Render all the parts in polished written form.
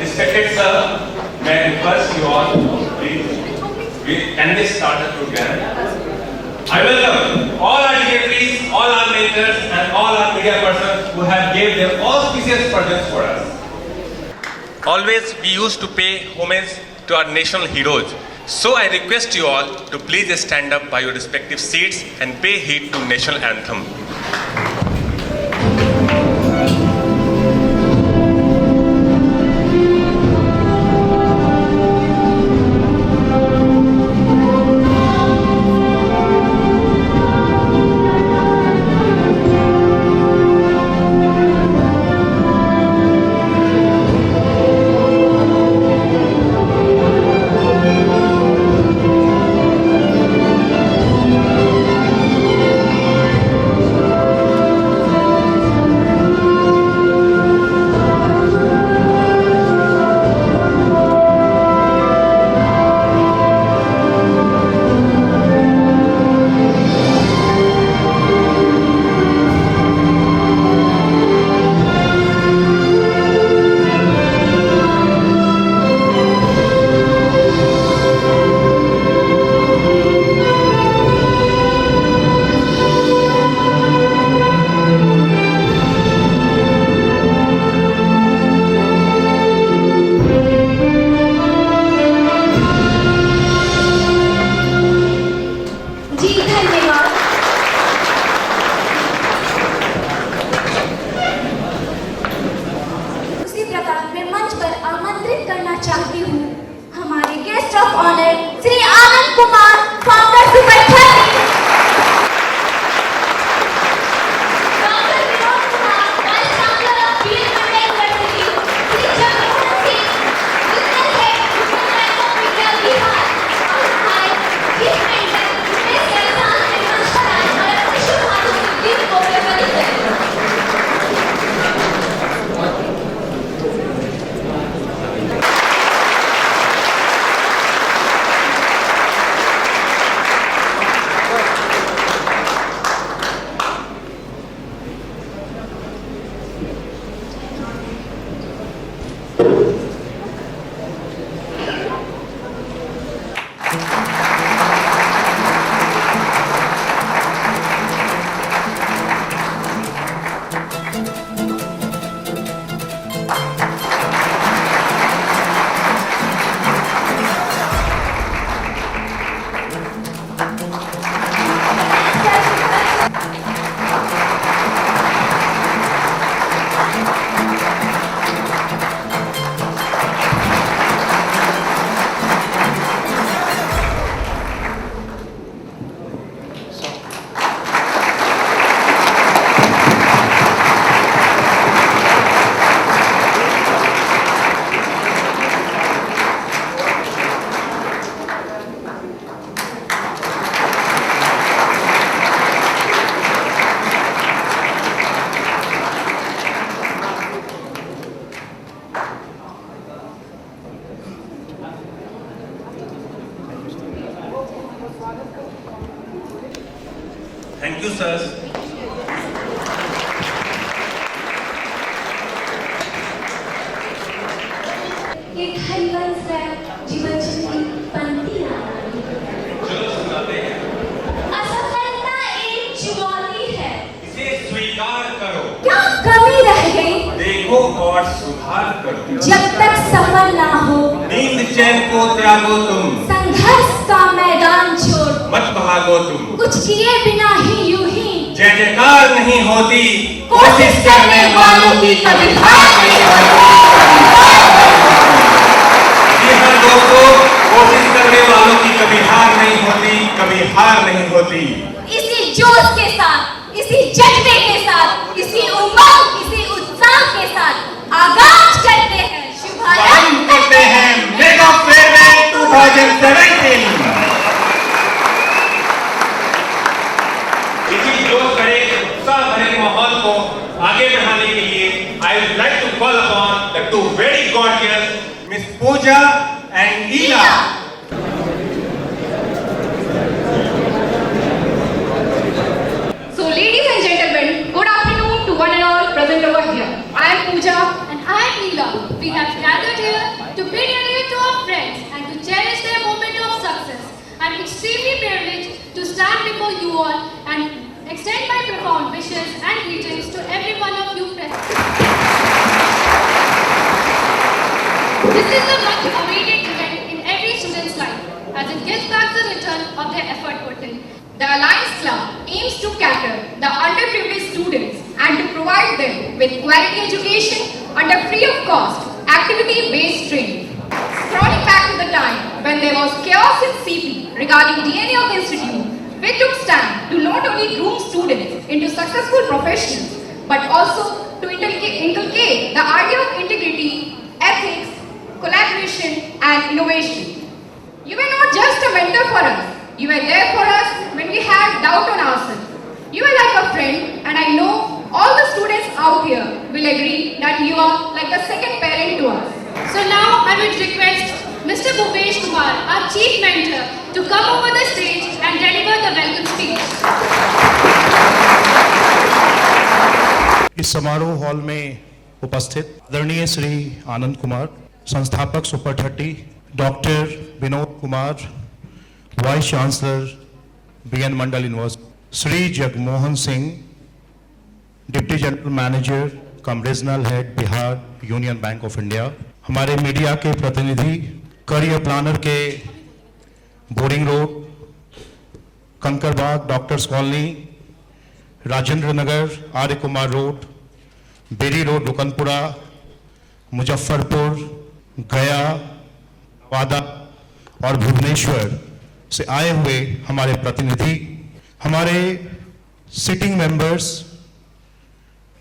Respected sir, may I request you all, please, can we start the program? I welcome all our dignitaries, all our mentors, and all our media persons who have gave their auspicious presence for us. Always we used to pay homage to our national heroes. So I request you all to please stand up by your respective seats and pay heed to national anthem. Thank you, sir. एक हरिवंश है जीवनची पंक्तियां चलो सुनाते हैं। असफलता एक चुनौती है, इसे स्वीकार करो। क्या कमी रह गई? देखो और सुधार करो। जब तक सफल ना हो, नींद चैन को त्यागो तुम। संघर्ष का मैदान छोड़ मत भागो तुम। कुछ किए बिना ही यूं ही जय जयकार नहीं होती, कोशिश करने वालों की कभी हार नहीं होती। जी हाँ दोस्तों, कोशिश करने वालों की कभी हार नहीं होती, कभी हार नहीं होती। इसी जोश के साथ, इसी जज्बे के साथ, इसी उमंग, इसी उत्साह के साथ आगाज करते हैं शुभारंभ करते हैं मेगा फेयरवेल 2017। इसी जोश भरे उत्साह भरे माहौल को आगे बढ़ाने के लिए I would like to call upon the two very gorgeous Miss Pooja and Ila. So, ladies and gentlemen, good afternoon to one and all present over here. I am Pooja and I am Neela. We have gathered here to bid adieu to our friends and to cherish their moment of success. I am extremely privileged to stand before you all and extend my profound wishes and greetings to every one of you present. This is a much awaited event in every student's life as it gives back the return of their effort put in. The Alliance Club aims to cater the underprivileged students and to provide them with quality education under free of cost, activity-based training. Scrolling back to the time when there was chaos in CP regarding DNA of the institute, we took stand to not only groom students into successful professions, but also to inculcate the idea of integrity, ethics, collaboration and innovation. You were not just a mentor for us, you were there for us when we had doubt on ourselves. You are like a friend, and I know all the students out here will agree that you are like a second parent to us. So now I would request Mr. Bhupesh Kumar, our chief mentor, to come over the stage and deliver the welcome speech. इस समारोह hall में उपस्थित आदरणीय श्री आनंद कुमार, संस्थापक super 30, doctor Vinod Kumar, vice chancellor BN Mandal university, Shri Jagmohan Singh, deputy general manager cum regional head Bihar union bank of India, हमारे media के प्रतिनिधि, career planner के Boring road, Kankarbagh doctors colony, Rajendra Nagar, Arya Kumar road, Bailey road, Rukanpura, Muzaffarpur, Gaya, वादा और भुवनेश्वर से आए हुए हमारे प्रतिनिधि, हमारे सिटिंग मेंबर्स,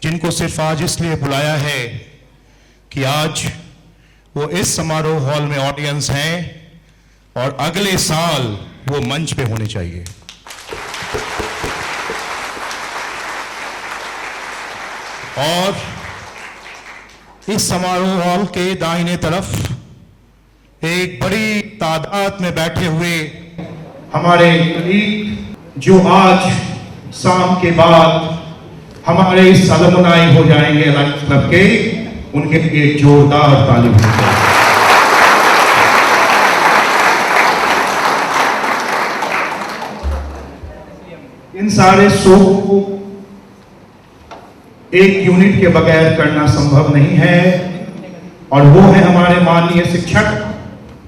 जिनको सिर्फ आज इसलिए बुलाया है कि आज वो इस समारोह हॉल में ऑडियंस हैं और अगले साल वो मंच पे होने चाहिए। और इस समारोह हॉल के दाहिने तरफ एक बड़ी तादाद में बैठे हुए हमारे कलीग जो आज शाम के बाद हमारे इस अलुमनाई हो जाएंगे अलायंस क्लब के, उनके लिए जोरदार ताली बजाएं। इन सारे शो को एक यूनिट के बगैर करना संभव नहीं है और वो है हमारे माननीय शिक्षक,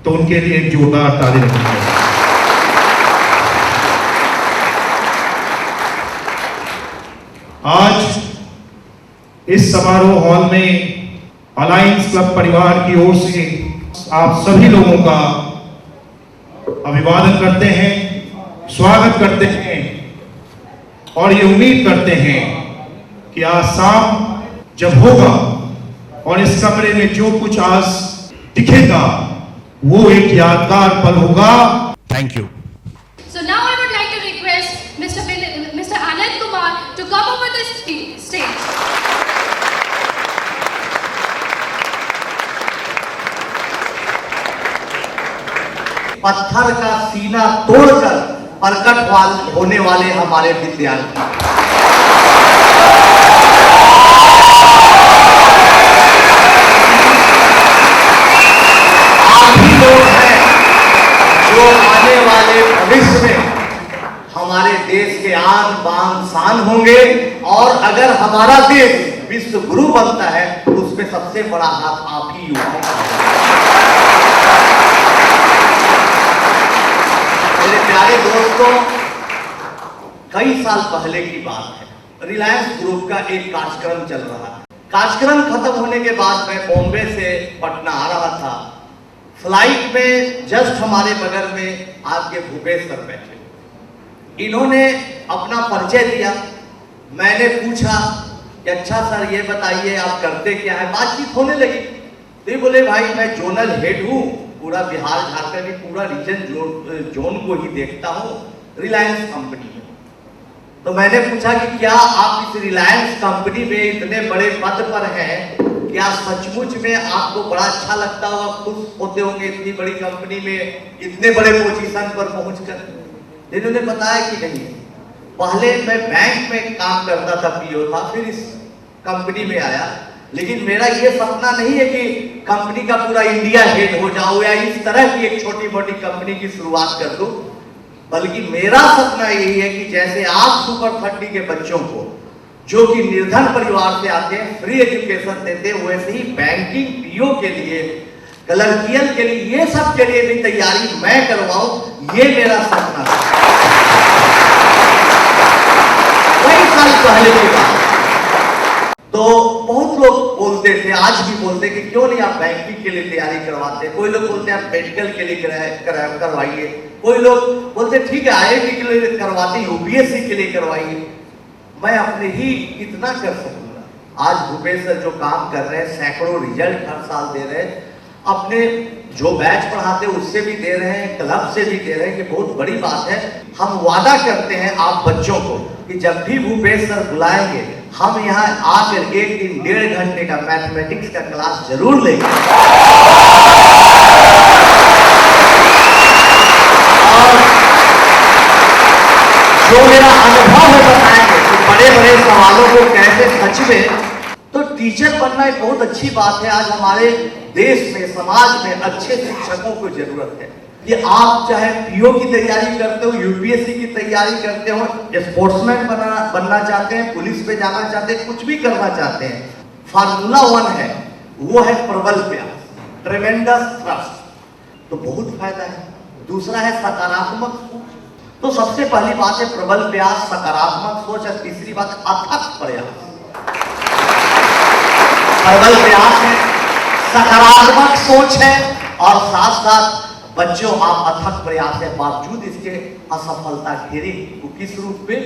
तो उनके लिए एक जोरदार ताली रखिए। आज इस समारोह हॉल में अलायंस क्लब परिवार की ओर से आप सभी लोगों का अभिवादन करते हैं, स्वागत करते हैं और ये उम्मीद करते हैं कि आज शाम जब होगा और इस कमरे में जो कुछ आज दिखेगा वो एक यादगार पल होगा। Thank you. So now I would like to request Mr. Anand Kumar to come over the stage. पत्थर का सीना तोड़कर प्रकट होने वाले हमारे विद्यार्थी। आप ही लोग हैं जो आने वाले भविष्य में हमारे देश के आन बान शान होंगे, और अगर हमारा देश विश्व गुरु बनता है तो उसमें सबसे बड़ा हाथ आप ही युवाओं का है। मेरे प्यारे दोस्तों, कई साल पहले की बात है, रिलायंस ग्रुप का एक कार्यक्रम चल रहा है। कार्यक्रम खत्म होने के बाद मैं बॉम्बे से पटना आ रहा था। फ्लाइट में जस्ट हमारे बगल में आपके भूपेश सर बैठे। इन्होंने अपना परिचय दिया। मैंने पूछा कि अच्छा सर ये बताइए आप करते क्या है। बातचीत होने लगी तो ये बोले भाई मैं जोनल हेड हूँ, पूरा बिहार झारखंड पूरा रीजन जोन को ही देखता हूँ रिलायंस कंपनी में। तो मैंने पूछा कि क्या आप इस रिलायंस कंपनी में इतने बड़े पद पर हैं, क्या सचमुच में आपको बड़ा अच्छा लगता होगा, खुश होते होंगे इतनी बड़ी कंपनी में इतने बड़े पोजीशन पर पहुंचकर? इन्होंने बताया कि नहीं, पहले मैं बैंक में काम करता था, पीओ था, फिर इस कंपनी में आया, लेकिन मेरा ये सपना नहीं है कि कंपनी का पूरा इंडिया हेड हो जाऊं या इस तरह की एक छोटी मोटी कंपनी की शुरुआत कर दूं, बल्कि मेरा सपना यही है कि जैसे आप सुपर 30 के बच्चों को जो कि निर्धन परिवार से आते हैं फ्री एजुकेशन देते हैं, वैसे ही बैंकिंग पीओ के लिए, क्लर्कियल के लिए, ये सब के लिए भी तैयारी मैं करवाऊं, ये मेरा सपना है। कई साल पहले की बात। तो बहुत लोग बोलते थे, आज भी बोलते कि क्यों नहीं आप बैंकिंग के लिए तैयारी करवाते। कोई लोग बोलते हैं आप मेडिकल के लिए करवाइए, कोई लोग बोलते ठीक है आईआईटी के लिए करवाते, यूपीएससी के लिए करवाइए। मैं अपने ही इतना कर सकूंगा। आज भूपेश सर जो काम कर रहे हैं, सैकड़ों रिजल्ट हर साल दे रहे हैं, अपने जो बैच पढ़ाते हैं उससे भी दे रहे हैं, क्लब से भी दे रहे हैं, कि बहुत बड़ी बात है। हम वादा करते हैं आप बच्चों को कि जब भी भूपेश सर बुलाएंगे हम यहाँ आकर एक दिन 1.5 घंटे का मैथमेटिक्स का क्लास जरूर लेंगे। और जो मेरा अनुभव है बताएंगे कि बड़े बड़े सवालों को कैसे सच में। तो टीचर बनना एक बहुत अच्छी बात है। आज हमारे देश में, समाज में अच्छे शिक्षकों को जरूरत है। कि आप चाहे पीओ की तैयारी करते हो, यूपीएससी की तैयारी करते हो, स्पोर्ट्समैन बनना चाहते हैं, पुलिस पे जाना चाहते हैं, कुछ भी करना चाहते हैं, फार्मूला 1 है, वो है प्रबल प्रयास, ट्रेमेंडस थ्रस्ट। तो बहुत फायदा है। दूसरा है सकारात्मक सोच। तो सबसे पहली बात है प्रबल प्रयास, सकारात्मक सोच, और तीसरी बात अथक प्रयास। प्रबल प्रयास है, सकारात्मक सोच है, और साथ साथ बच्चों आप अथक प्रयास के बावजूद इसके असफलता घेरे तो किस रूप में?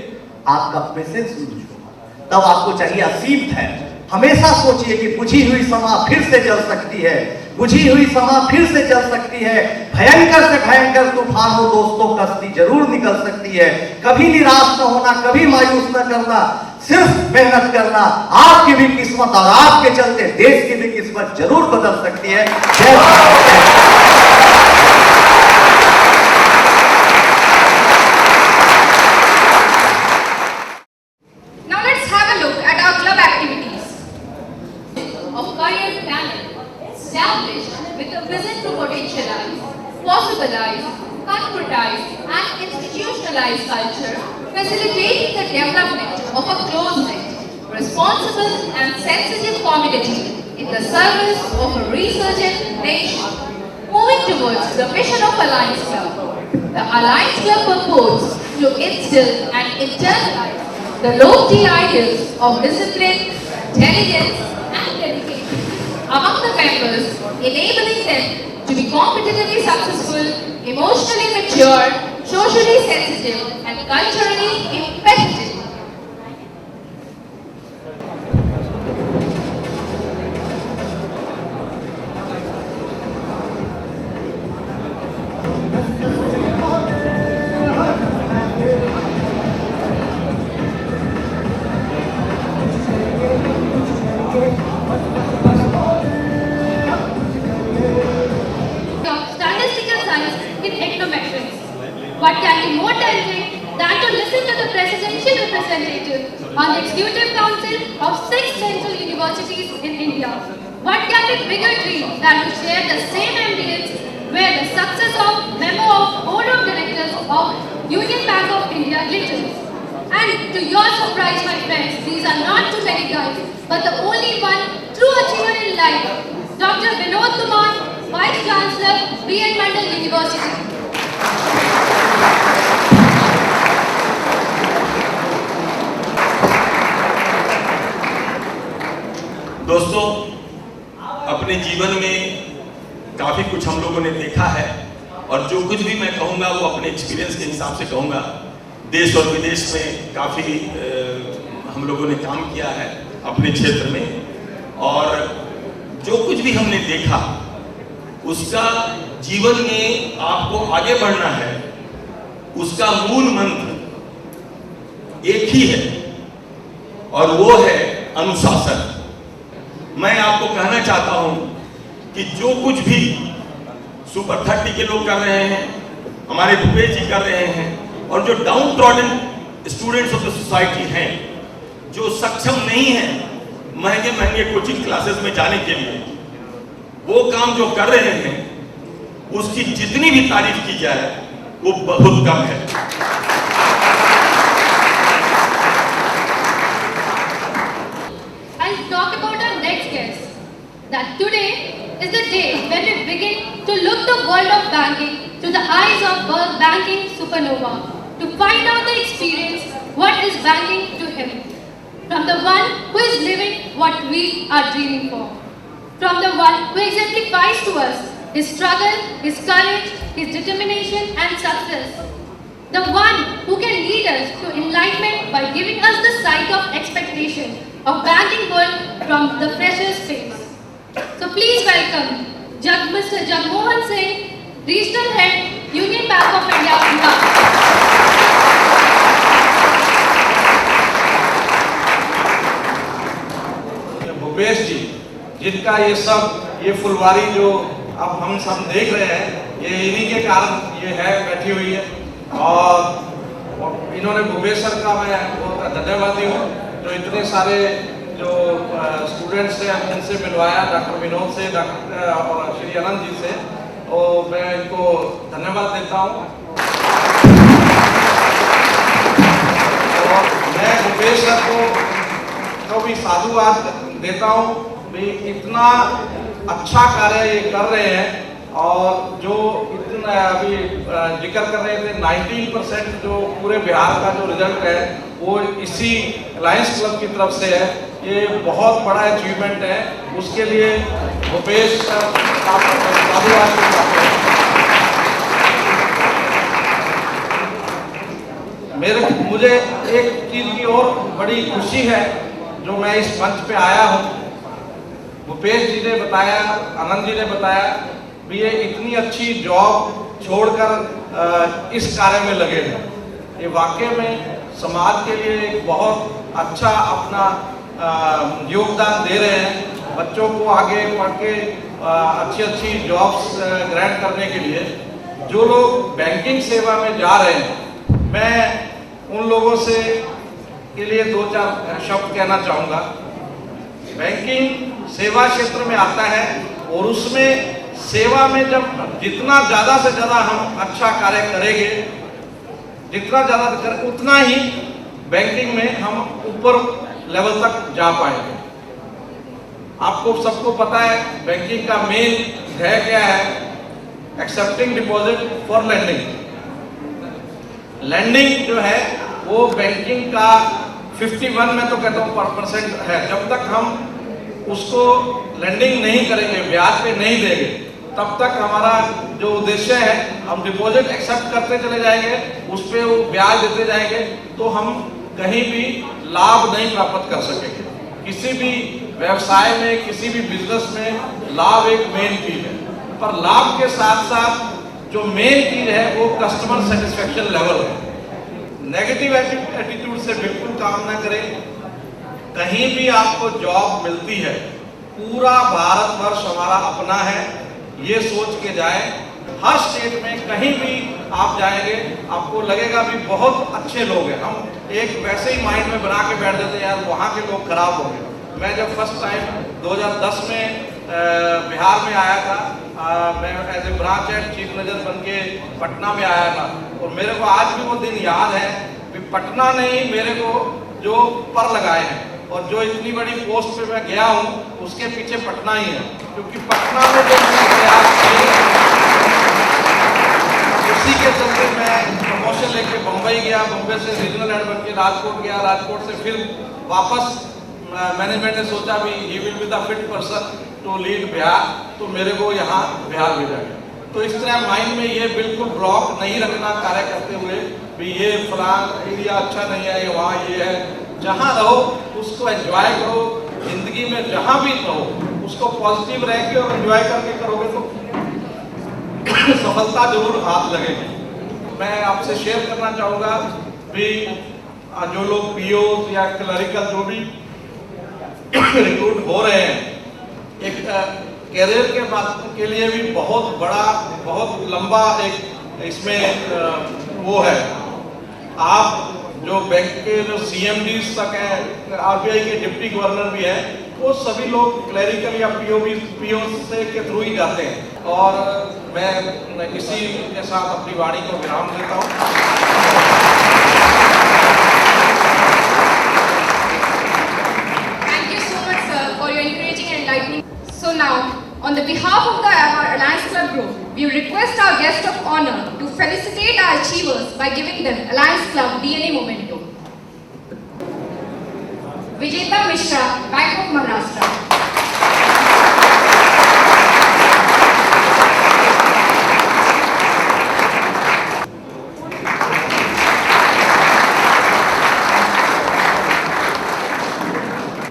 आपका पेशेंस लूज होगा। तब आपको चाहिए असीम है। हमेशा सोचिए कि बुझी हुई समा फिर से जल सकती है, बुझी हुई समा फिर से जल सकती है। भयंकर से भयंकर तूफान हो दोस्तों, कश्ती जरूर निकल सकती है। कभी निराश न होना, कभी मायूस न करना, सिर्फ मेहनत करना। आपकी भी किस्मत और आपके चलते देश की भी किस्मत जरूर बदल सकती है। Now let's have a look at our club activities. Of career planning, established with a vision to potentialize, possibilize, concretize, and institutionalize culture, facilitating the development of a close-knit, responsible, and sensitive community in the service of a resurgent nation. Moving towards the mission of Alliance Club, the Alliance Club purports to instill and internalize the lofty ideals of discipline, diligence, and dedication among the members, enabling them to be competitively successful, emotionally mature, socially sensitive, and culturally impacted. Statistical science in econometrics. What can be more tangent the presidential representative on the Executive Council of 6 central universities in India. What can be bigger dream than to share the same ambience where the success of member of Board of Directors of Union Bank of India glitters? And to your surprise, my friends, these are not too many guys, but the only one true achiever in life, Dr. Vinod Kumar, Vice Chancellor, B.N. Mandal University. दोस्तों, अपने जीवन में काफ़ी कुछ हम लोगों ने देखा है और जो कुछ भी मैं कहूँगा वो अपने एक्सपीरियंस के हिसाब से कहूँगा। देश और विदेश में काफ़ी हम लोगों ने काम किया है अपने क्षेत्र में और जो कुछ भी हमने देखा उसका जीवन में आपको आगे बढ़ना है, उसका मूल मंत्र एक ही है और वो है अनुशासन। मैं आपको कहना चाहता हूं कि जो कुछ भी सुपर 30 के लोग कर रहे हैं, हमारे भूपेश जी कर रहे हैं और जो down trodden students of the society हैं, जो सक्षम नहीं हैं महंगे महंगे कोचिंग क्लासेस में जाने के लिए, वो काम जो कर रहे हैं उसकी जितनी भी तारीफ की जाए वो बहुत कम है। I'll talk about our next guest. That today is the day when we begin to look the world of banking through the eyes of a banking supernova, to find out the experience what is banking to him, from the one who is living what we are dreaming for, from the one who exemplifies to us his struggle, his courage, his determination and success, the one who can lead us to enlightenment by giving us the sight of expectation of banking world from the fresher's face. So please welcome Mr. Jagmohan Singh, Regional Head, Union Bank of India, Bihar. Bhupesh जी, जिनका ये फुलवारी जो अब हम सब देख रहे हैं, ये इन्हीं के कारण ये है, बैठी हुई है और इन्होंने भूपेश सर का मैं बहुत धन्यवादी हूँ जो इतने सारे जो स्टूडेंट्स हैं उनसे मिलवाया, डॉक्टर विनोद से, डॉक्टर और श्री अनंत जी से, तो मैं इनको धन्यवाद देता हूँ। और मैं भूपेश सर को भी साधुवाद देता हूँ भी इतना अच्छा कार्य ये कर रहे हैं और जो इतना अभी जिक्र कर रहे थे 19% जो पूरे बिहार का जो रिजल्ट है वो इसी अलायंस क्लब की तरफ से है। ये बहुत बड़ा अचीवमेंट है, उसके लिए भूपेश मुझे एक चीज की और बड़ी खुशी है जो मैं इस मंच पे आया हूँ। भूपेश जी ने बताया, आनंद जी ने बताया भी ये इतनी अच्छी जॉब छोड़कर इस कार्य में लगे हैं। ये वाकई में समाज के लिए एक बहुत अच्छा अपना योगदान दे रहे हैं, बच्चों को आगे पढ़ के अच्छी जॉब्स ग्रांट करने के लिए। जो लोग बैंकिंग सेवा में जा रहे हैं, मैं उन लोगों से के लिए 2-4 शब्द कहना चाहूँगा। बैंकिंग सेवा क्षेत्र में आता है और उसमें सेवा में जब जितना ज़्यादा से ज़्यादा हम अच्छा कार्य करेंगे, जितना ज़्यादा करें उतना ही बैंकिंग में हम ऊपर लेवल तक जा पाएंगे। आपको सबको पता है बैंकिंग का मेन है क्या है, accepting deposit for lending. Lending जो है वो बैंकिंग का 51 में तो कहता हूँ % है। जब तक हम उसको लैंडिंग नहीं करेंगे, ब्याज पे नहीं देंगे, तब तक हमारा जो उद्देश्य है हम डिपॉजिट एक्सेप्ट करते चले जाएंगे, उस पर वो ब्याज देते जाएंगे, तो हम कहीं भी लाभ नहीं प्राप्त कर सकेंगे। किसी भी व्यवसाय में, किसी भी बिजनेस में लाभ एक मेन चीज है, पर लाभ के साथ साथ जो मेन चीज है वो कस्टमर सेटिस्फेक्शन लेवल है। नेगेटिव एटीट्यूड से बिल्कुल काम ना करें। कहीं भी आपको जॉब मिलती है, पूरा भारतवर्ष हमारा अपना है, ये सोच के जाए। हर स्टेट में कहीं भी आप जाएंगे आपको लगेगा भी बहुत अच्छे लोग हैं। हम एक वैसे ही माइंड में बना के बैठ जाते हैं यार वहाँ के लोग खराब हो गए। मैं जब फर्स्ट टाइम 2010 में बिहार में आया था, मैं as a branch head chief नजर बन के पटना में आया था और मेरे को आज भी वो दिन याद है कि पटना ने ही मेरे को जो पर लगाए हैं और जो इतनी बड़ी पोस्ट पे मैं गया हूँ उसके पीछे पटना ही है, क्योंकि पटना में जो मैंने प्रयास किए उसी के चलते मैं प्रमोशन लेके बम्बई गया, बम्बई से रीजनल हेड बन के राजकोट गया, राजकोट से फिर वापस मैनेजमेंट ने सोचा भी he will be the fit person to lead Bihar, तो मेरे को यहाँ बिहार भेजा गया। तो इस तरह माइंड में ये बिल्कुल ब्लॉक नहीं रखना कार्य करते हुए भी ये फलान एरिया अच्छा नहीं है, वहाँ ये है। जहाँ रहो उसको एंजॉय करो, जिंदगी में जहाँ भी रहो उसको पॉजिटिव रह के और एंजॉय करके करोगे तो सफलता जरूर हाथ लगेगी। मैं आपसे शेयर करना चाहूँगा भी जो लोग पीओ या क्लरिकल जो भी रिक्रूट हो रहे हैं, एक कैरियर के बात के लिए भी बहुत बड़ा बहुत लंबा एक इसमें वो है। आप जो बैंक के जो CMD तक हैं, RBI के डिप्टी गवर्नर भी हैं, वो सभी लोग क्लरिकल या पीओ से के थ्रू ही जाते हैं। और मैं इसी के साथ अपनी वाणी को विराम देता हूँ। Thank you so much, sir, for your encouraging and enlightening. So now, on the behalf of the Alliance Club Group, we request our guest of honor to felicitate our achievers by giving them Alliance Club DNA Memento. Vijeta Mishra, Bank of Maharashtra.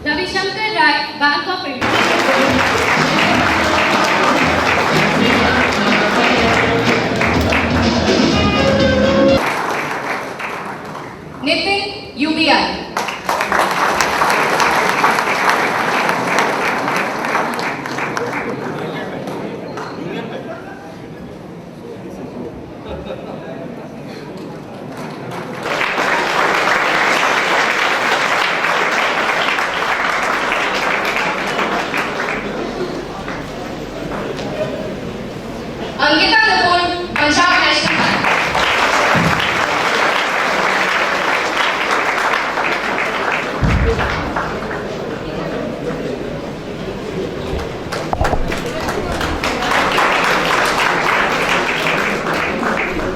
Ravi Shankar Rai, Bank of India. Nitin, UBI. Angita Kapoor, Punjab National Bank.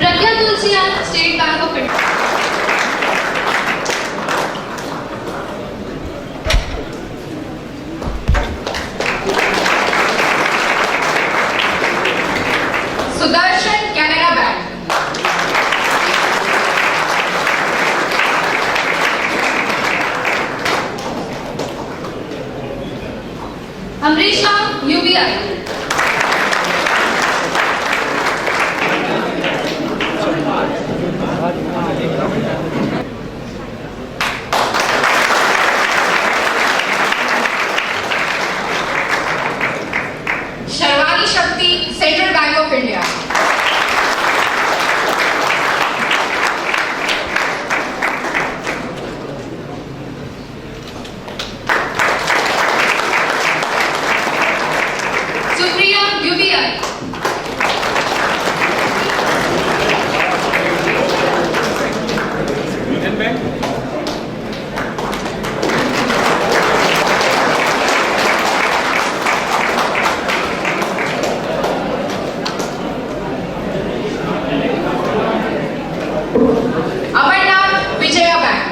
Pragya Tulsiyan, State Bank of India. Sudarshan, Canara Bank. Amrisha, UBI. Sharwani Shakti, Central Bank of India. Supriya, UBI. Union Bank. Amarnath, Vijaya Bank.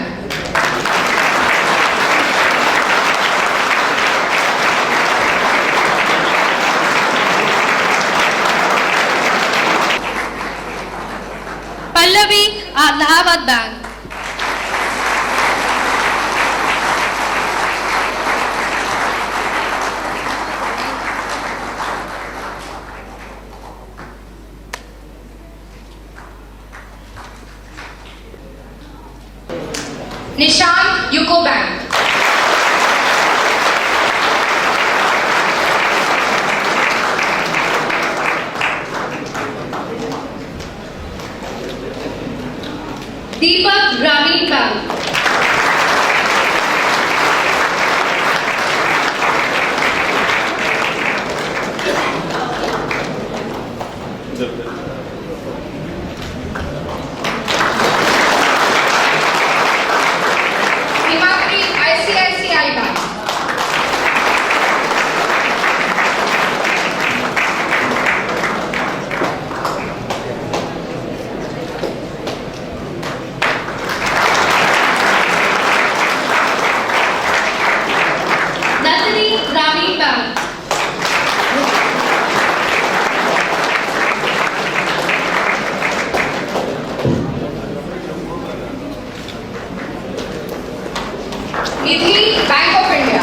Pallavi, Allahabad Bank. Nishant, UCO Bank. Himakri, ICICI Bank. Nandini Grameen Bank. Nidhi, Bank of India.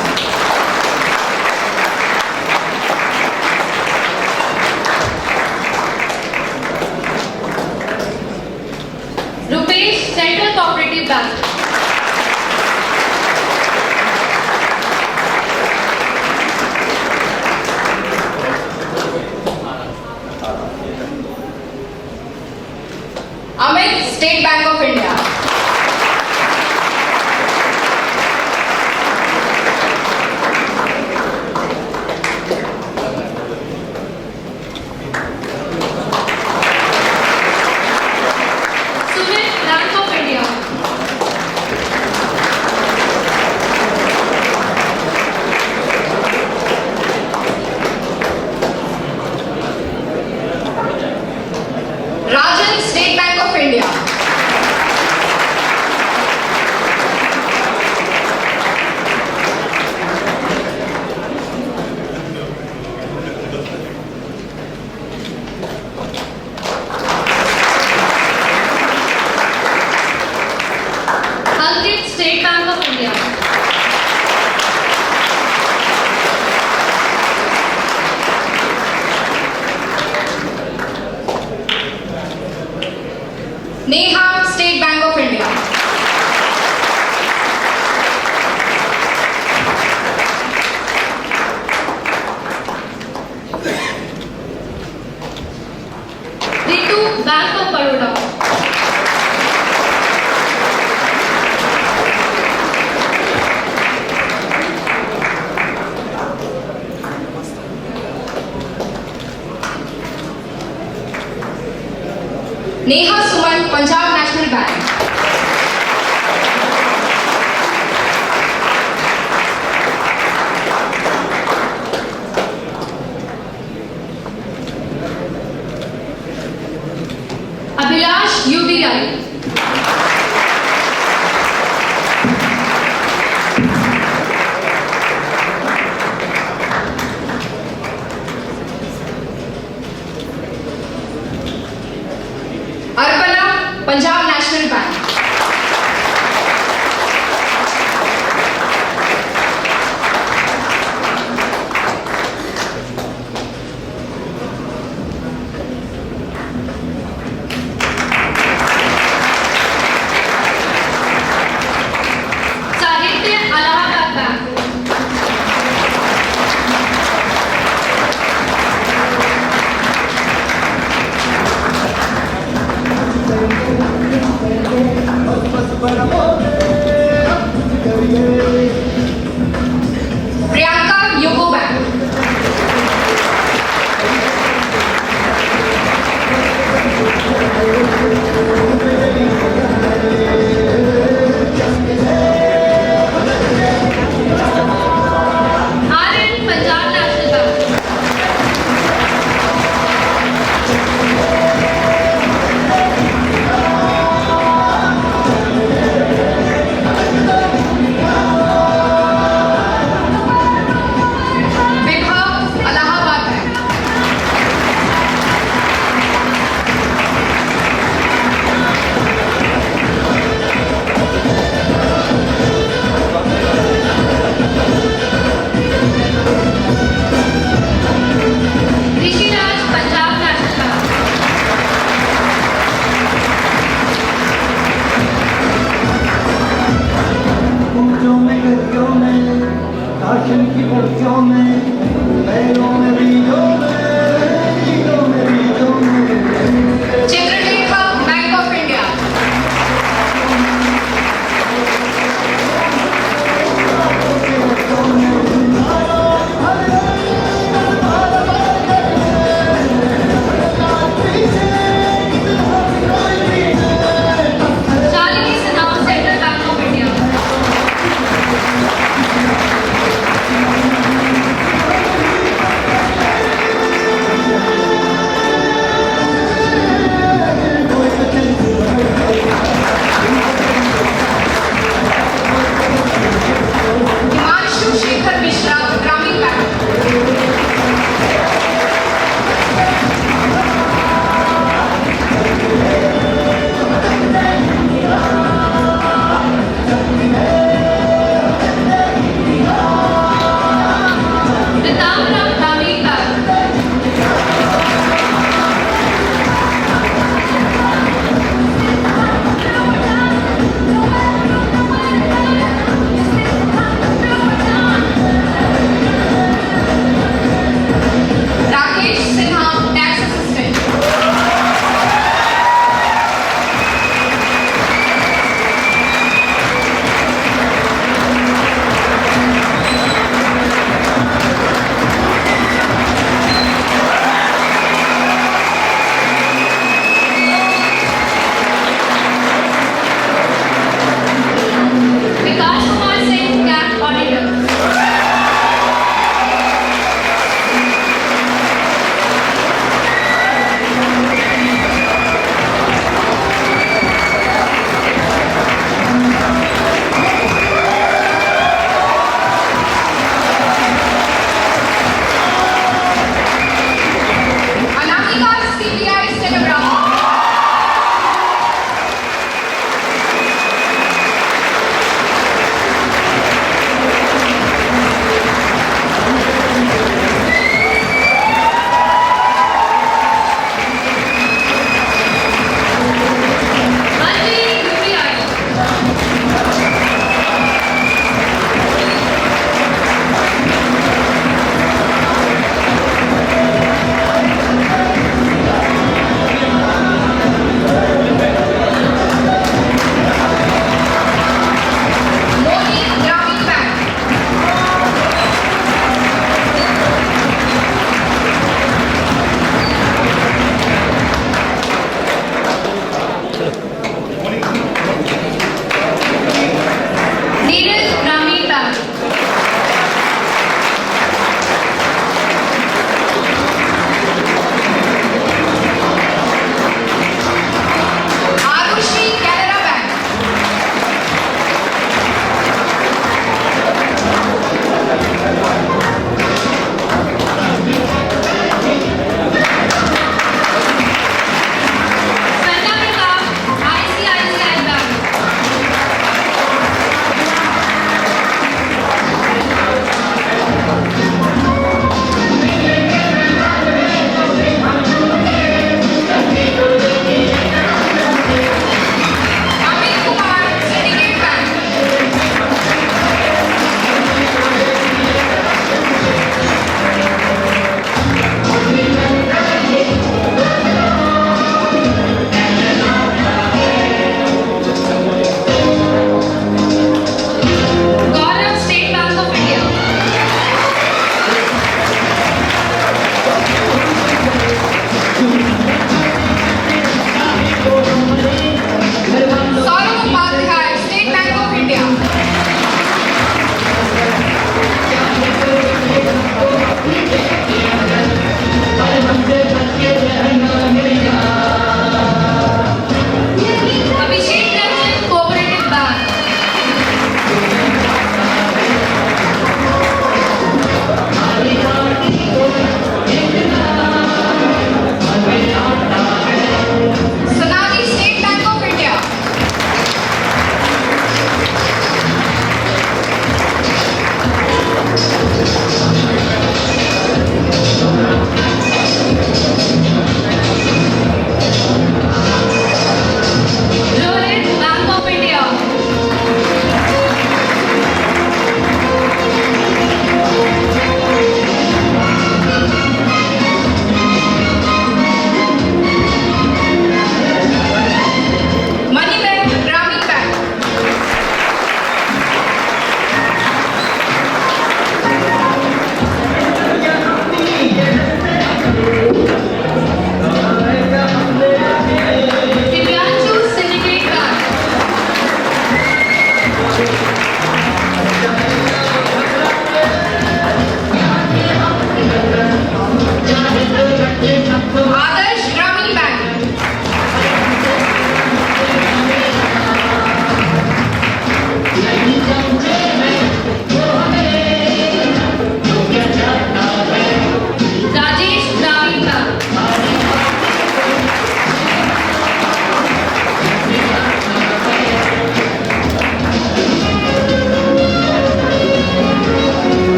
Rupesh, Central Cooperative Bank. Amit, State Bank of India. Sumit, Bank of India. Rajan, State Bank of India. Ankit, State Bank of India. Neha, State Bank of India. Ritu, Bank of Baroda. Neha Suman, Punjab National Bank. Abhilash, UBI. Arpana, Punjab National Bank. Sahitya, Allahabad Bank.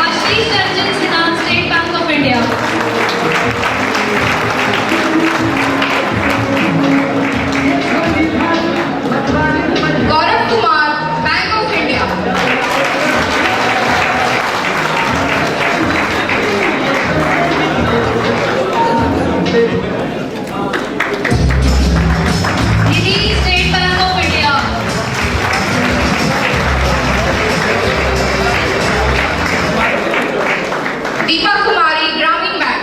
Ashish Ranjan Sinha, State Bank of India. Gaurav Kumar, Bank of India. Nidhi, State Bank of India. Deepa Kumari, Gramin Bank.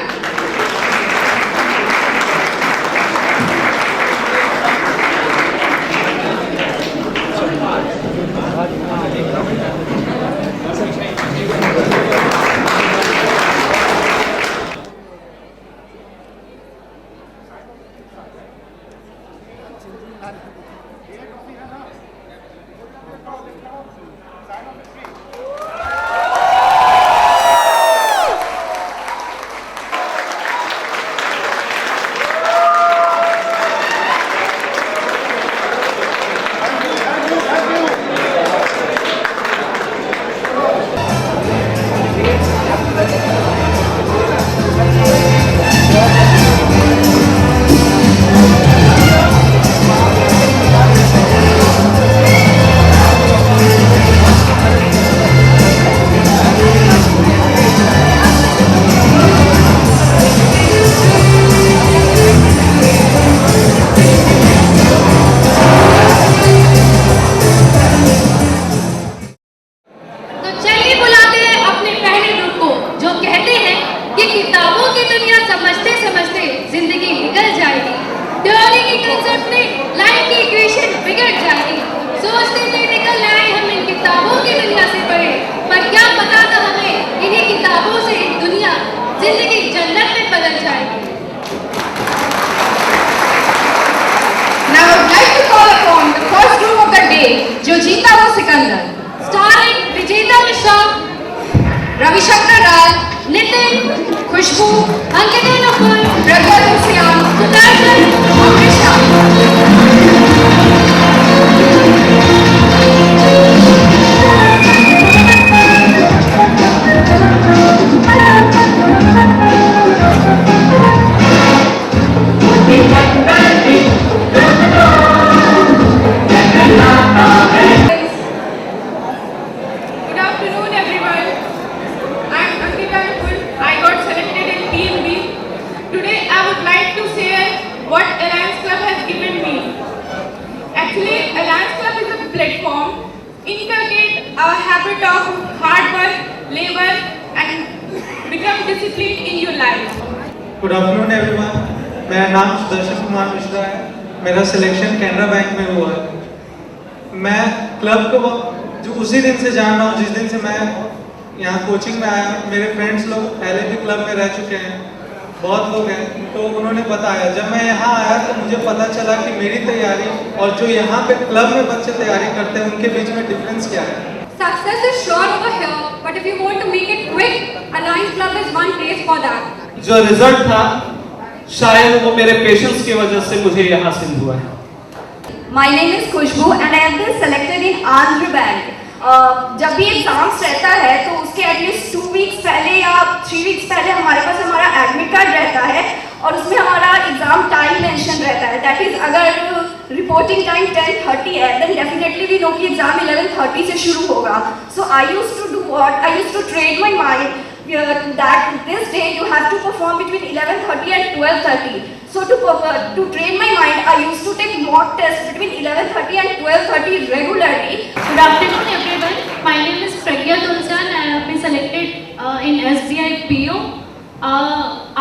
तो चलिए बुलाते हैं अपने पहले group को, जो कहते हैं कि किताबों की दुनिया समझते समझते जिंदगी निकल जाएगी, थ्योरी के कंसेप्ट में लाइफ की इक्वेशन बिगड़ जाएगी। सोचते थे निकल आए हम इन किताबों की दुनिया से पढ़े, पर क्या पता था हमें इन्हीं किताबों से एक दुनिया जिंदगी जन्नत में बदल जाएगी। Now I would like to call upon the first group of the day, जो जीता वो Sikandar, starring Vijeta Mishra, Ravishankar Rai, Nitin, Khushboo, Ankita Nupur, Pragya Tulsiyan, Sudarshan, Amrita. Good afternoon, everyone. I'm Ankita Nupur. I got selected in Team B. Today, I would like to share what Alliance Club has given me. Actually, Alliance Club is a platform inculcate a habit of hard work, labor, and become disciplined in your life. Good afternoon everyone, मेरा नाम सुदर्शन कुमार मिश्रा है। मेरा selection Canara bank में हुआ है। मैं club को जो उसी दिन से जान रहा हूँ जिस दिन से मैं यहाँ कोचिंग में आया। मेरे फ्रेंड्स लोग पहले भी क्लब में रह चुके हैं, बहुत लोग हैं, तो उन्होंने बताया। जब मैं यहाँ आया तो मुझे पता चला कि मेरी तैयारी और जो यहाँ पे क्लब में बच्चे तैयारी करते हैं उनके बीच में डिफरेंस क्या है। Success is sure over here, but if you want to make it quick, Alliance Club is one place for that. जो रिजल्ट था शायद वो मेरे पेशेंस की वजह से मुझे यहाँ हासिल हुआ है। My name is Khushbu and I have been selected in Andhra Bank. जब भी एग्जाम्स रहता है तो उसके एटलीस्ट 2 वीक्स पहले या 3 वीक्स पहले हमारे पास हमारा एडमिट कार्ड रहता है और उसमें हमारा एग्जाम टाइम मेंशन रहता है। दैट इज अगर रिपोर्टिंग टाइम 10:30 है देन डेफिनेटली वी नो कि एग्जाम 11:30 से शुरू होगा। So I used to do what, I used to train my mind that this day you have to perform between 11:30 and 12:30. So to train my mind, I used to take mock tests between 11:30 and 12:30 regularly. Good afternoon, everyone. My name is Pragya Tulsan. I have been selected in SBI PO.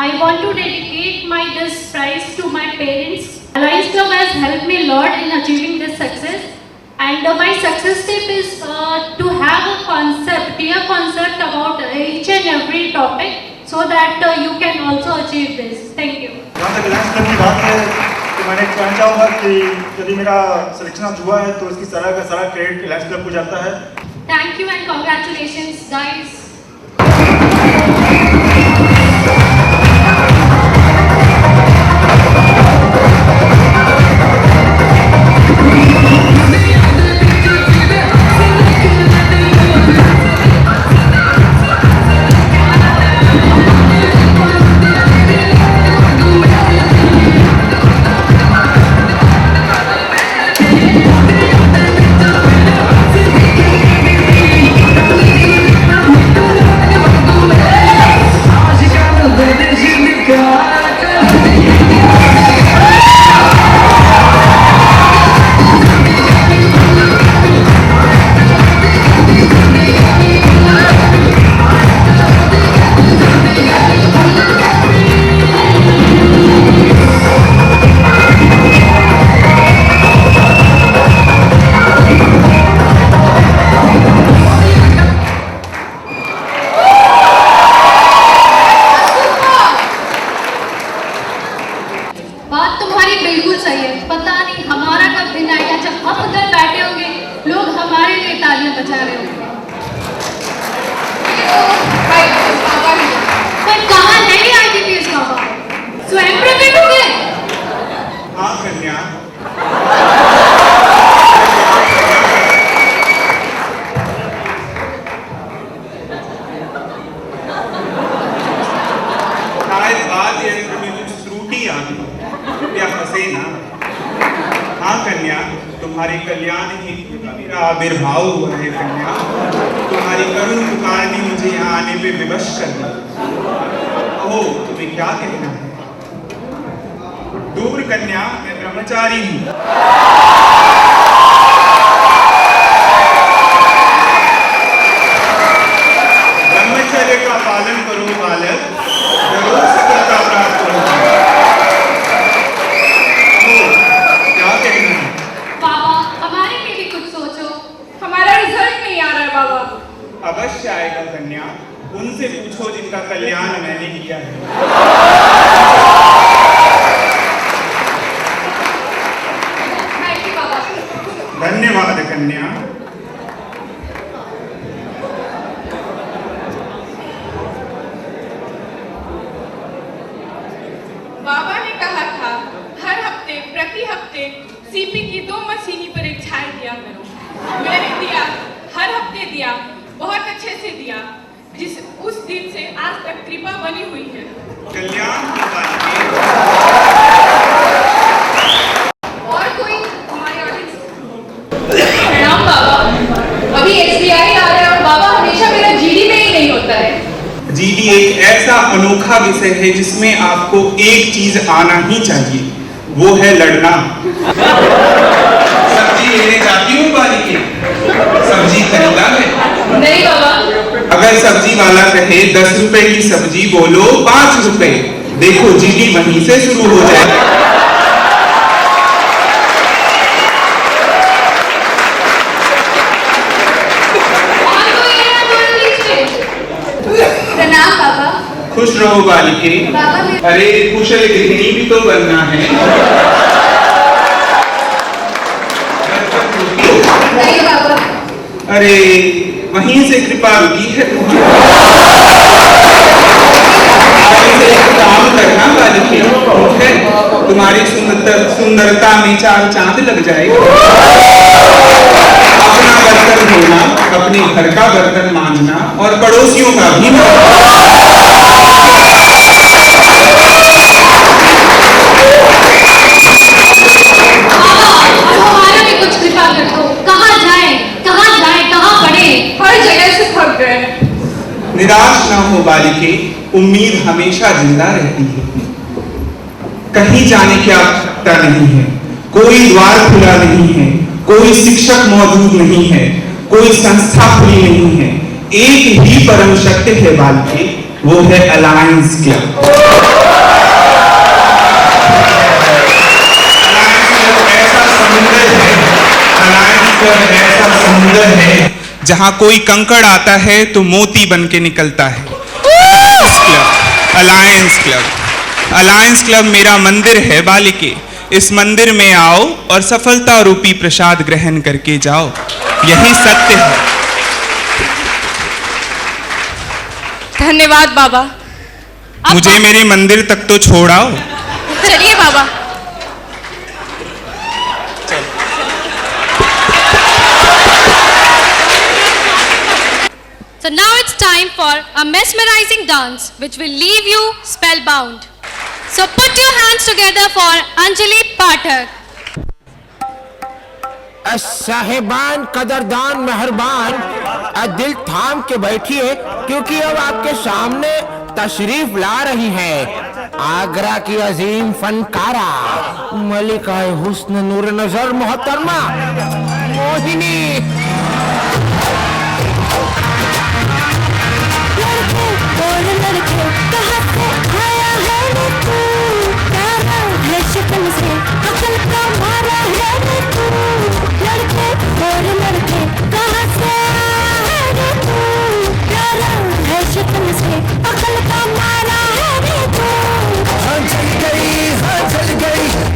I want to dedicate this prize to my parents. Alliance Club has helped me a lot in achieving this success. And my success tip is to have a clear concept about each and every topic so that you can also achieve this. Thank you. जहाँ तक alliance club की बात है तो मैंने कहना चाहूँगा कि यदि मेरा सिलेक्शन आज हुआ है तो इसकी सारा का सारा क्रेडिट अलायंस क्लब को जाता है। Thank you and congratulations, guys. तालियां बजा रहे होंगे। पर कहाँ है ये IDPS बाबा? स्वयं प्रकट हो गए? हाँ कन्या, शायद बात यंत्र में कुछ त्रुटि आ गई, या फंसे ना। हाँ कन्या, तुम्हारे कल्याण हेतु का मेरा आविर्भाव हुआ है कन्या। तुम्हारी करुण पुकार ने मुझे यहाँ आने पे विवश कर दिया। ओह, तुम्हें क्या कहना है? दूर कन्या, मैं ब्रह्मचारी हूँ। ब्रह्मचर्य का पालन करो बालक, जरूर सफलता प्राप्त करोगे। ओह, क्या कहना है? बाबा हमारे लिए भी कुछ सोचो। हमारा रिजल्ट नहीं आ रहा है बाबा। अवश्य आएगा कन्या, उनसे पूछो जिनका कल्याण मैंने किया है। थैंक यू बाबा। धन्यवाद कन्या। बाबा ने कहा था हर हफ्ते प्रति हफ्ते सीपी की 2 मशीनी परीक्षाएं दिया करो। मैंने दिया, हर हफ्ते दिया, बहुत अच्छे से दिया। उस दिन से आज तक कृपा बनी हुई है। कल्याण की बातें। और कोई हमारे ऑडियंस? प्रणाम बाबा। अभी SBI आ रहा है और बाबा हमेशा मेरा GD में ही नहीं होता है। जीडी एक ऐसा अनोखा विषय है जिसमें आपको एक चीज आना ही चाहिए, वो है लड़ना। सब्जी लेने जाती हूँ बालिके, सब्जी खरीदा है? नहीं बाबा। अगर सब्जी वाला कहे 10 रुपए की सब्जी, बोलो 5 रुपए। देखो जीडी वहीं से शुरू हो जाए। प्रणाम बाबा। खुश रहो बालिके। बाबा अरे कुशल गृहिणी भी तो बनना है। नहीं बाबा। अरे वहीं से कृपा रुकी है। एक काम करना बालिके, ठीक है? तुम्हारी सुंदरता में 4 चांद लग जाएगा। अपना बर्तन धोना, अपने घर का बर्तन मांजना और पड़ोसियों का भी हमारा भी कुछ कृपा कर दो। कहाँ जाए, कहाँ पढ़े? हर जगह से थक गए। निराश ना हो बालिके, उम्मीद हमेशा जिंदा रहती है। कहीं जाने की आवश्यकता नहीं है, कोई द्वार खुला नहीं है, कोई शिक्षक मौजूद नहीं है, कोई संस्था खुली नहीं है। एक ही परम सत्य है बालिके, वो है अलायंस क्लब। अलायंस क्लब ऐसा समुंदर है जहां कोई कंकड़ आता है तो मोती बन के निकलता है। अलायंस क्लब मेरा मंदिर है बालिके। इस मंदिर में आओ और सफलता रूपी प्रसाद ग्रहण करके जाओ, यही सत्य है। धन्यवाद बाबा। मुझे मेरे मंदिर तक तो छोड़ाओ। चलिए बाबा। So now it's time for a mesmerizing dance which will leave you spellbound. So put your hands together for Anjali Pathak. साहिबान, कदरदान, मेहरबान, दिल थाम के बैठिए क्योंकि अब आपके सामने तशरीफ ला रही है आगरा की अजीम फनकारा, मलिका हुस्न नूर नजर मोहतरमा मोहिनी।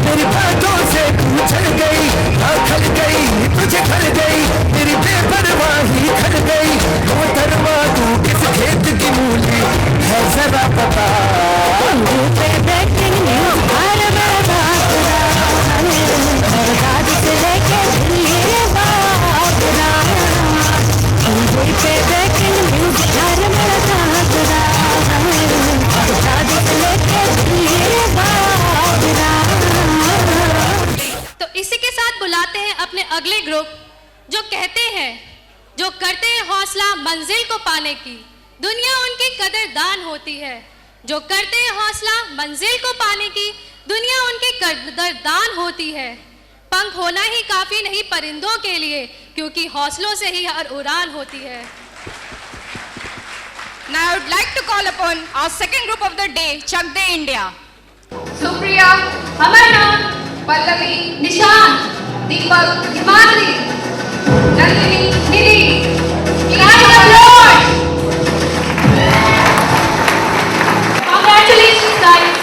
मेरी बातों से तू चल गई, खल गई, तुझे खल गई मेरी बेपरवाह बुलाते हैं अपने अगले ग्रुप, जो कहते हैं, जो करते हैं हौसला मंजिल को पाने की, दुनिया उनकी कदरदान होती है। जो करते हैं हौसला मंजिल को पाने की, दुनिया उनकी कदरदान होती है। पंख होना ही काफी नहीं परिंदों के लिए, क्योंकि हौसलों से ही हर उड़ान होती है। Now I would like to call upon our second group of the day, Chak De India. Supriya, Amarna, Pallavi, Nishan, Deepak, Himadri, Nandini, Nidhi. Clap applause. Congratulations, guys.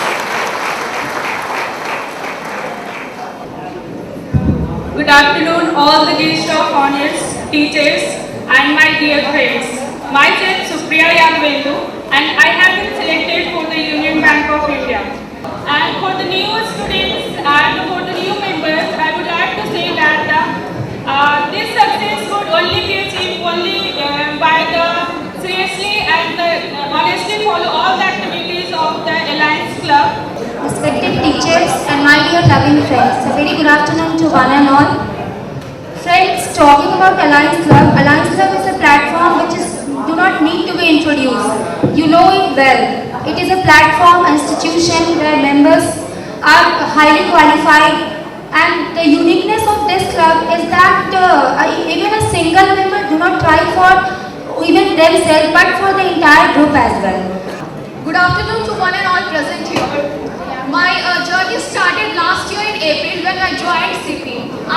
Good afternoon, all the guests of honors, teachers, and my dear friends. Myself Supriya Yadavendu, and I have been selected for the Union Bank of India. And for the new students and for the new members, I would like to say that this success would only be achieved only by the seriously and honestly follow all the activities of the Alliance Club. Respected teachers and my dear loving friends, a very good afternoon to one and all. Friends, talking about Alliance Club is a platform which do not need to be introduced. You know it well. It is a platform institution where members are highly qualified, and the uniqueness of this club is that even a single member do not try for even themselves but for the entire group as well. Good afternoon to one and all present here. My journey started last year in April when I joined CP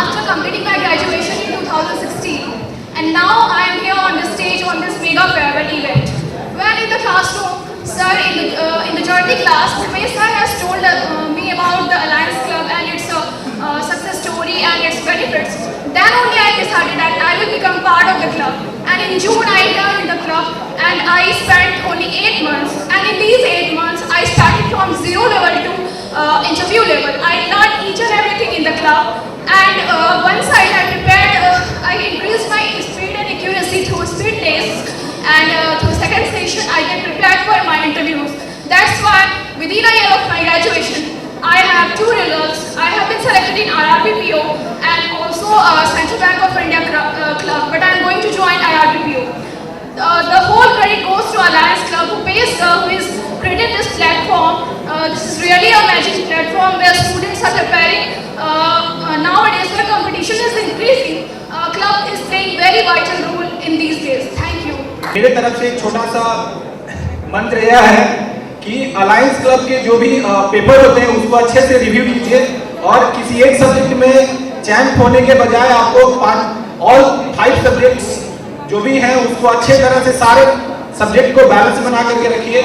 after completing my graduation in 2016. And now I am here on the stage on this mega farewell event. When in the classroom, sir, in the journey class, Umesh sir has told me about the Alliance Club and its success story and its benefits. Then only I decided that I will become part of the club. And in June I joined the club and I spent only 8 months. And in these 8 months, I started from 0 level to interview level. I learned each and everything in the club. And once I had prepared, I increased my speed and accuracy through speed tests. And through second session, I get prepared for my interviews. That's why within a year of my graduation, I have 2 results. I have been selected in IRBPO and also Central Bank of India club, but I am going to join IRBPO. The whole credit goes to Alliance Club, who is created this platform. This is really a magic platform where students are preparing. Nowadays, where competition is increasing, club is playing very vital role in these days. Thank you. मेरे तरफ से एक छोटा सा मंत्र यह है कि अलायंस क्लब के जो भी पेपर होते हैं उसको अच्छे से रिव्यू कीजिए और किसी एक सब्जेक्ट में चैंप होने के बजाय आपको ऑल 5 सब्जेक्ट्स जो भी हैं उसको अच्छे तरह से सारे सब्जेक्ट को बैलेंस बना करके रखिए.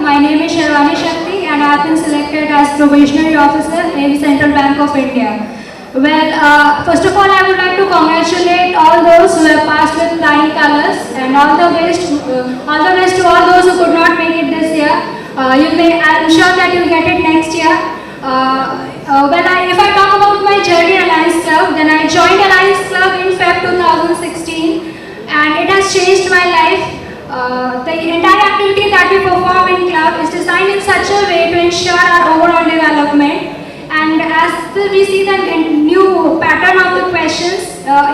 My name is Sharwani Shakti and I have been selected as probationary officer in Central Bank of India. Well, first of all, I would like to congratulate all those who have passed with flying colors, and all the best to all those who could not make it this year. I'm sure that you'll get it next year. If I talk about my journey in Alliance Club, then I joined Alliance Club in Feb 2016, and it has changed my life. The entire activity that we perform in club is designed in such a way to ensure our overall development. And as we see the new pattern of the questions,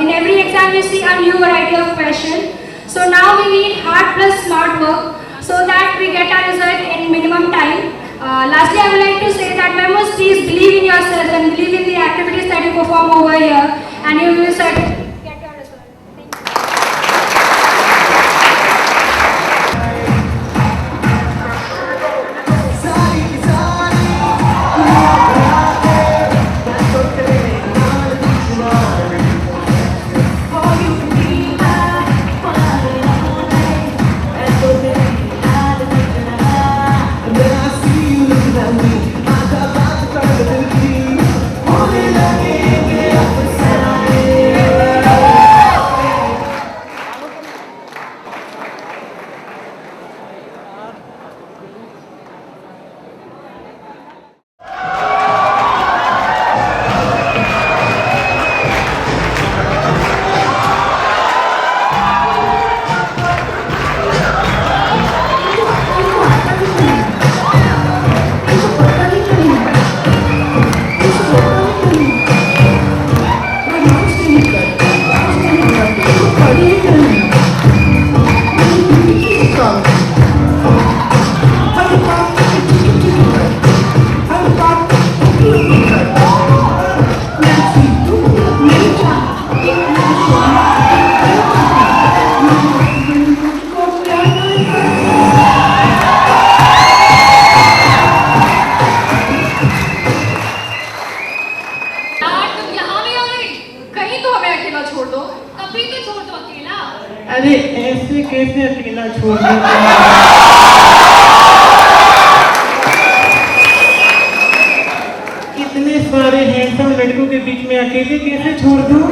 in every exam we see a new variety of question. So now we need hard plus smart work so that we get our result in minimum time. Lastly, I would like to say that members, please believe in yourself and believe in the activities that you perform over here, and you will certainly get your result. Thank you. अकेला छोड़ दो, कभी तो छोड़ दो अकेला। अरे ऐसे कैसे अकेला छोड़ दूं? इतने सारे हैंडसम लड़कों के बीच में अकेले कैसे छोड़ दूं?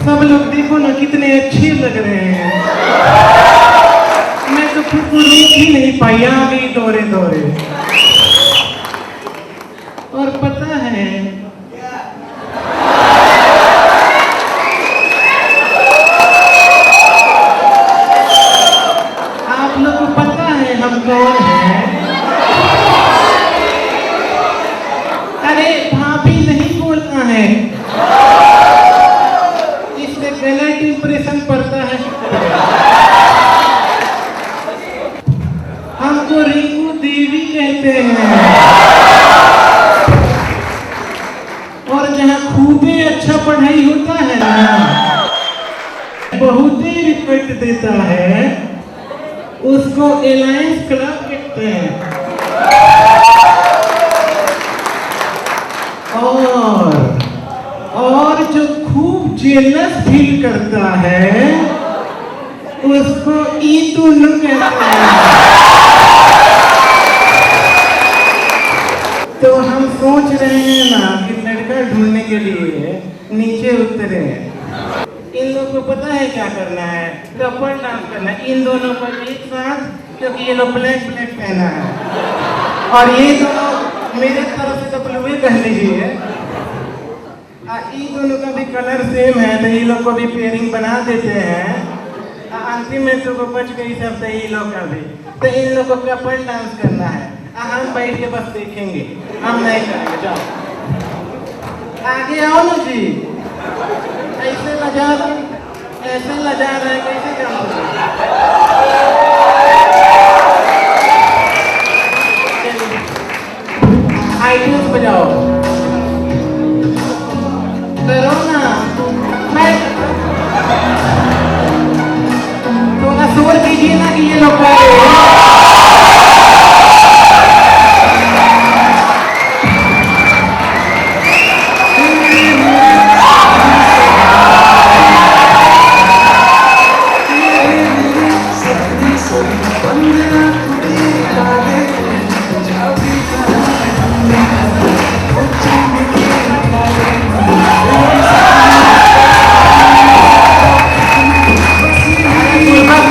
सब लोग देखो ना कितने अच्छे लग रहे हैं, मैं तो खुद को रोक ही नहीं पाई, आ गई दौरे दौरे। और पता है आप लोग को पता है हम कौन हैं? अरे भाभी नहीं बोलना है, इससे गलत इंप्रेशन पड़ता है। हमको रिंकू देवी कहते हैं, और जहाँ खूबे अच्छा पढ़ाई होता है ना, बहुत ही रिस्पेक्ट देता है, उसको अलायंस क्लब कहते हैं। और जो खूब जेलस फील करता है उसको ईतुनु कहते हैं। तो हम सोच रहे हैं ना कि लड़का ढूंढने के लिए नीचे उतरे। इन लोगों को पता है क्या करना है? कपल डांस करना है इन दोनों को एक साथ, क्योंकि ये लोग ब्लैक ब्लैक पहना है और ये दोनों मेरे तरफ से तो ब्लू पहन लीजिए। इन दोनों का भी कलर सेम है तो ये लोग को भी पेयरिंग बना देते हैं। अंतिम में तो बच गई सब तो ये लोग का भी, तो इन लोग को कपल डांस करना है। हम बैठ के बस देखेंगे, हम नहीं करेंगे। जाओ आगे आओ ना जी, ऐसे लजा रहे कैसे काम करें? आइटम्स बजाओ, करो ना। मैं थोड़ा शोर कीजिए ना कि ये लोग कर रहे हैं।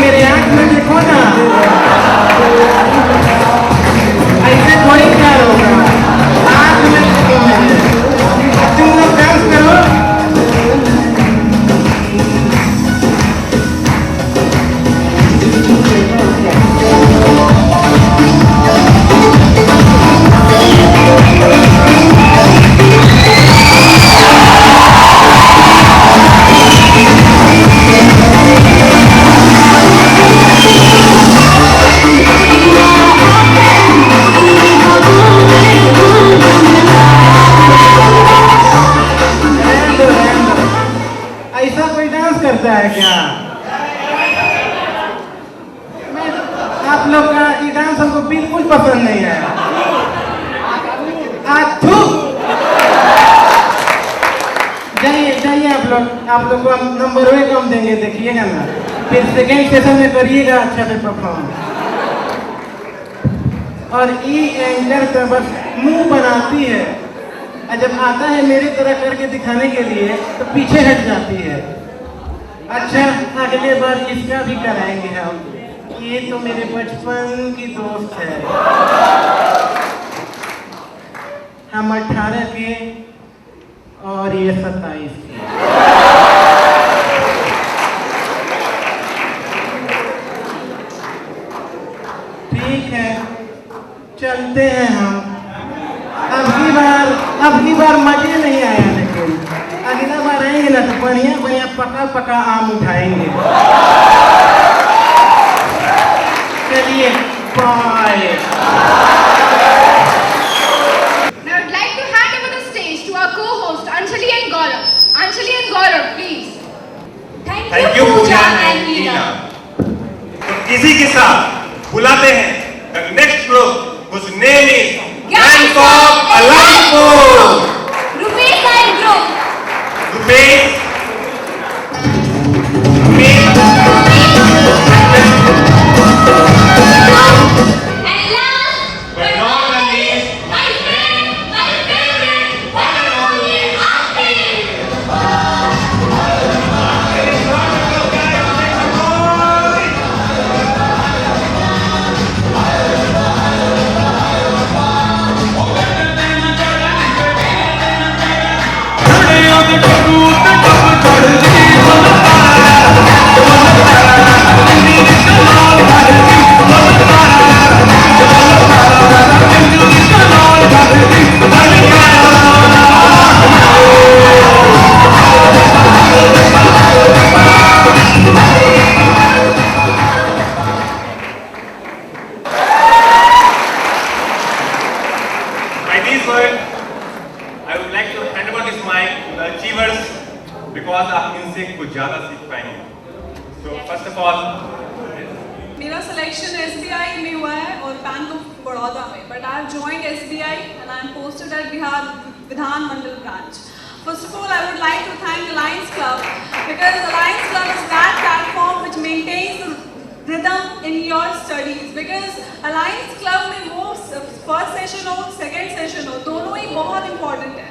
मेरे आंख में देखो ना, ऐसे थोड़ी प्यार होगा। आंख में देखो मेरे, तुम लोग डांस करो। ऐसा कोई डांस करता है क्या? आप लोग का ये डांस हमको बिल्कुल पसंद नहीं है। जाइए जाइए आप लोग को हम नंबर 1 कम देंगे, देखिएगा ना। फिर सेकेंड सेशन में करिएगा अच्छा से परफॉर्म। और ये एंकर तो बस मुंह बनाती है, और जब आता है मेरी तरह करके दिखाने के लिए तो पीछे हट जाती है। अच्छा अगले बार इसका भी कराएंगे हम। ये तो मेरे बचपन की दोस्त है। हम 18 के और ये 27 के। ठीक है चलते हैं हम। अब की बार मजे नहीं आया, लेकिन अगला बार आएंगे ना तो बढ़िया बढ़िया पका पका आम उठाएंगे। चलिए bye. Now I'd like to hand over the stage to our co-host Anjali and Gaurav. Anjali and Gaurav, please. Thank you Pooja and Neena. तो इसी के साथ बुलाते हैं the next group whose name is Gangs of Alanipur. my achievers because आप इनसे कुछ ज़्यादा सीख पाएंगे. So first of all, मेरा सिलेक्शन SBI में हुआ है और बैंक ऑफ बड़ौदा में, but I have joined SBI and I am posted at Bihar Vidhan Mandal branch. First of all, I would like to thank Alliance Club because Alliance Club is that platform which maintains the rhythm in your studies. Because Alliance Club में वो first session हो, second session हो, दोनों ही बहुत important है.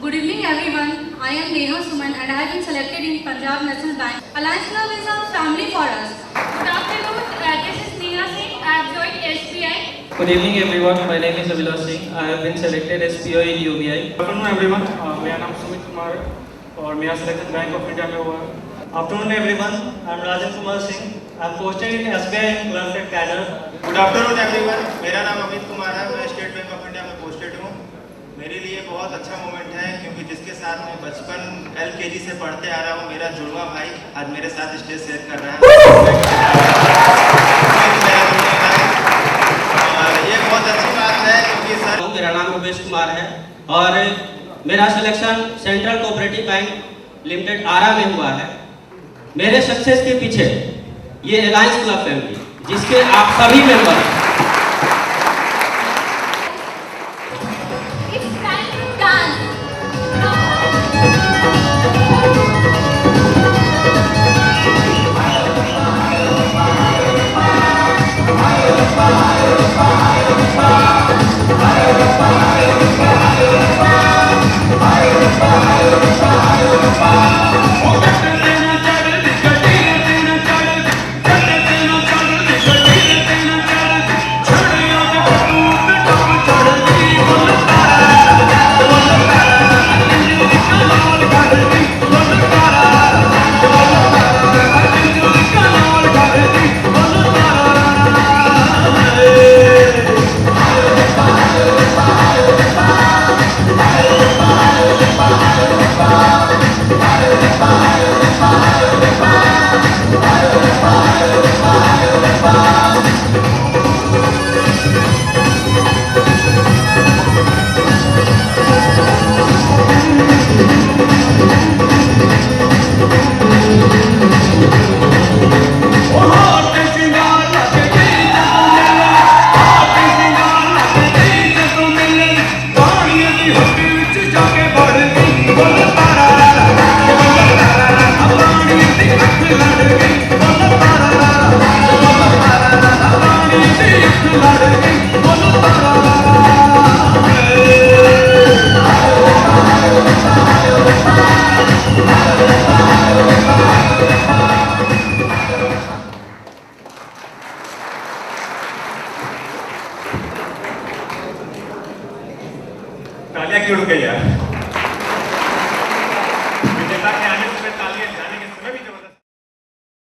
Good evening everyone. I am Neha Suman and I have been selected in Punjab National Bank. Alliance Club is a family for us. Good afternoon. This is Neha Singh. I have joined SBI. Good evening everyone. My name is Abhilash Singh. I have been selected as PO in UBI. Good afternoon everyone. मेरा नाम सुमित कुमार है और मेरा selection bank of India में हुआ है. Afternoon everyone. I am Rajan Kumar Singh. I am posted in SBI in Clerk at Cadre. Good afternoon everyone. मेरा नाम अमित कुमार है. मैं स्टेट बैंक ऑफ इंडिया में पोस्टेड हूँ. मेरे लिए बहुत अच्छा मोमेंट है क्योंकि जिसके साथ मैं बचपन LKG से पढ़ते आ रहा हूँ, मेरा जुड़वा भाई आज मेरे साथ स्टेज शेयर कर रहा है. और ये बहुत अच्छी बात है क्योंकि सर. मेरा नाम रमेश कुमार है और मेरा selection central cooperative bank limited Ara में हुआ है. मेरे सक्सेस के पीछे ये अलायंस क्लब फैमिली जिसके आप सभी मेंबर हैं. It's time to dance. तालियां क्यों रुक गई यार?